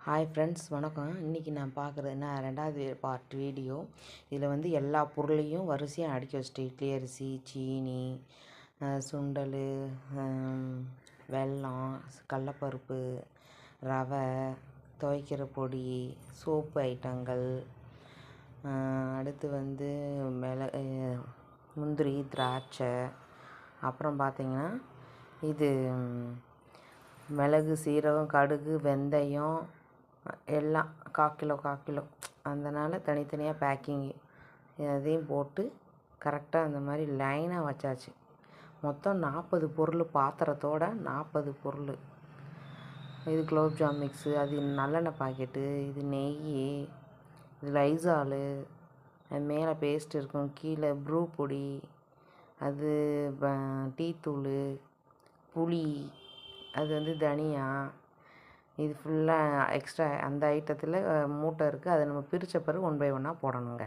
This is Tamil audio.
ஹாய் ஃப்ரெண்ட்ஸ், வணக்கம். இன்றைக்கி நான் பார்க்குறதுன்னா 2வது பார்ட் வீடியோ. இதில் வந்து எல்லா பொருளையும் வரிசையாக அடுக்கி வச்சுட்டு, இட்லி அரிசி, சீனி, சுண்டல், வெல்லம், கடலப்பருப்பு, ரவை, துவைக்கிற பொடி, சோப்பு ஐட்டங்கள், அடுத்து வந்து முந்திரி, திராட்சை, அப்புறம் பார்த்திங்கன்னா இது மிளகு, சீரகம், கடுகு, வெந்தயம் எல்லாம் 1/4 கிலோ அதனால் தனித்தனியாக பேக்கிங்கு அதையும் போட்டு கரெக்டாக அந்த மாதிரி லைனாக வச்சாச்சு. மொத்தம் 40 பொருள், பாத்திரத்தோட 40 பொருள். இது குலோப்ஜாம் மிக்ஸு, அது நல்லெண்ணெய் பாக்கெட்டு, இது நெய், இது லைசாலு, அது மேலே பேஸ்ட் இருக்கும், கீழே ப்ரூ பொடி, அது டீத்தூள், புளி, அது வந்து தனியா, இது ஃபுல்லாக எக்ஸ்ட்ரா அந்த ஐட்டத்தில் மூட்டை இருக்குது. அதை நம்ம பிரித்த பிறகு 1 பை 1 போடணுங்க.